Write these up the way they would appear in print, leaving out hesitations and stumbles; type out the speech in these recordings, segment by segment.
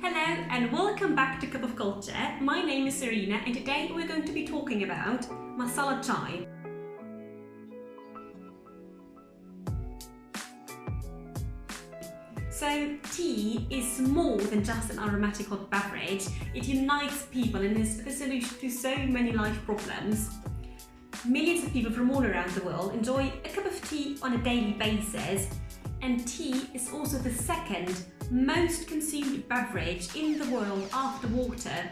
Hello and welcome back to Cup of Culture. My name is Sarena and today we're going to be talking about Masala Chai. So tea is more than just an aromatic hot beverage. It unites people and is the solution to so many life problems. Millions of people from all around the world enjoy a cup of tea on a daily basis, and tea is also the second most consumed beverage in the world after water.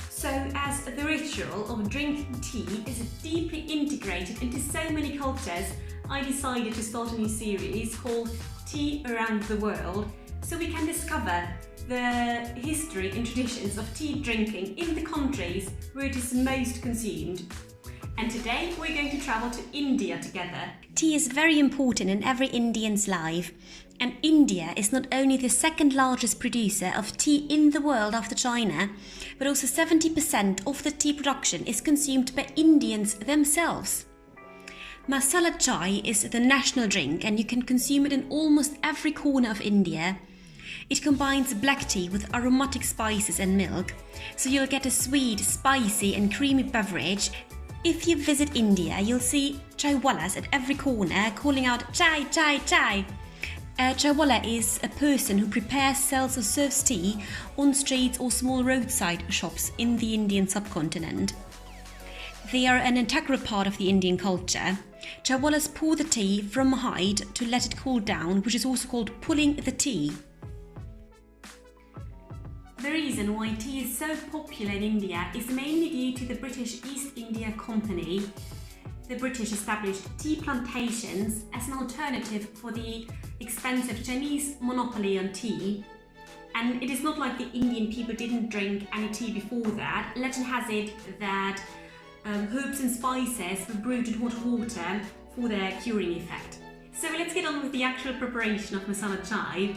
So as the ritual of drinking tea is deeply integrated into so many cultures, I decided to start a new series called Tea Around the World, so we can discover the history and traditions of tea drinking in the countries where it is most consumed. And today we're going to travel to India together. Tea is very important in every Indian's life, and India is not only the second largest producer of tea in the world after China, but also 70% of the tea production is consumed by Indians themselves. Masala Chai is the national drink and you can consume it in almost every corner of India. It combines black tea with aromatic spices and milk, so you'll get a sweet, spicy and creamy beverage. If you visit India, you'll see chaiwalas at every corner calling out chai, chai, chai. A chaiwala is a person who prepares, sells or serves tea on streets or small roadside shops in the Indian subcontinent. They are an integral part of the Indian culture. Chaiwalas pour the tea from a height to let it cool down, which is also called pulling the tea. The reason why tea is so popular in India is mainly due to the British East India Company. The British established tea plantations as an alternative for the expensive Chinese monopoly on tea. And it is not like the Indian people didn't drink any tea before that. Legend has it that herbs and spices were brewed in hot water for their curing effect. So let's get on with the actual preparation of masala chai.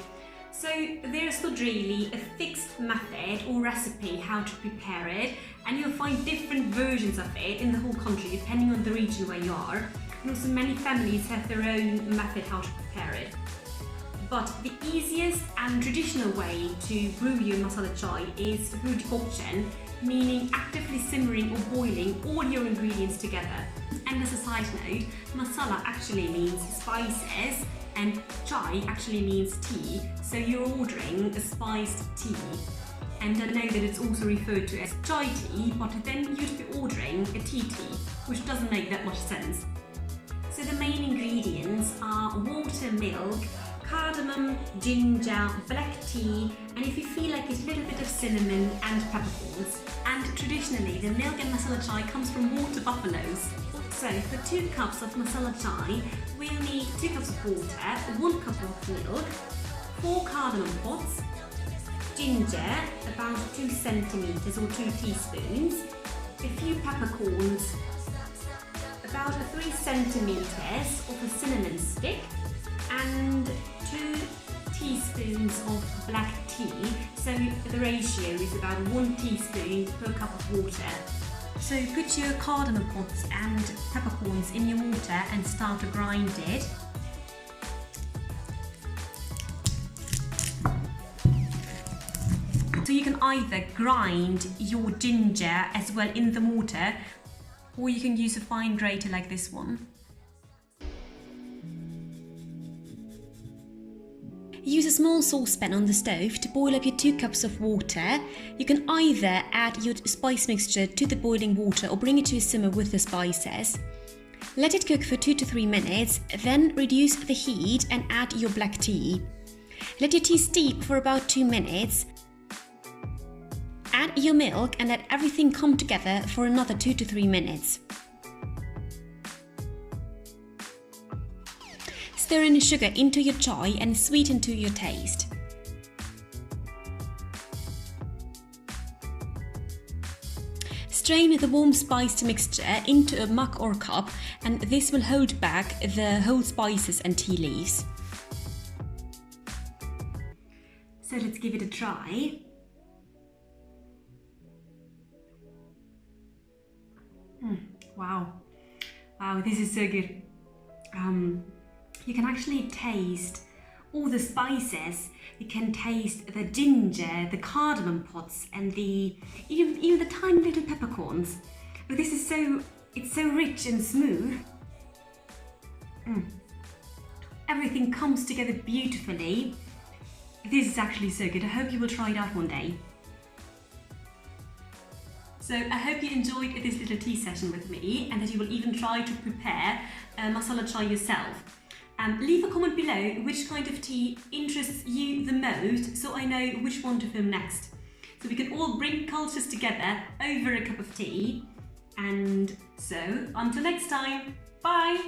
So there's not really a fixed method or recipe how to prepare it, and you'll find different versions of it in the whole country depending on the region where you are. And also many families have their own method how to prepare it. But the easiest and traditional way to brew your masala chai is through decoction, meaning actively simmering or boiling all your ingredients together. And as a side note, masala actually means spices and chai actually means tea, so you're ordering a spiced tea. And I know that it's also referred to as chai tea, but then you'd be ordering a tea, which doesn't make that much sense. So the main ingredients are water, milk, cardamom, ginger, black tea, and if you feel like it, a little bit of cinnamon and peppercorns. And traditionally, the milk and masala chai comes from water buffaloes. So for 2 cups of masala chai, we'll need 2 cups of water, 1 cup of milk, 4 cardamom pods, ginger, about 2 centimeters or 2 teaspoons, a few peppercorns, about 3 centimeters of a cinnamon stick, and 2 teaspoons of black tea, so the ratio is about 1 teaspoon per cup of water. So put your cardamom pods and peppercorns in your mortar and start to grind it. So you can either grind your ginger as well in the mortar, or you can use a fine grater like this one. Use a small saucepan on the stove to boil up your 2 cups of water. You can either add your spice mixture to the boiling water or bring it to a simmer with the spices. Let it cook for 2 to 3 minutes, then reduce the heat and add your black tea. Let your tea steep for about 2 minutes. Add your milk and let everything come together for another 2 to 3 minutes. Stir in sugar into your chai and sweeten to your taste. Strain the warm spiced mixture into a mug or cup, and this will hold back the whole spices and tea leaves. So let's give it a try. Wow, this is so good. You can actually taste all the spices. You can taste the ginger, the cardamom pods, and even the tiny little peppercorns. But this is it's so rich and smooth. Everything comes together beautifully. This is actually so good. I hope you will try it out one day. So I hope you enjoyed this little tea session with me, and that you will even try to prepare masala chai yourself. Leave a comment below which kind of tea interests you the most, so I know which one to film next. So we can all bring cultures together over a cup of tea. And so until next time, bye!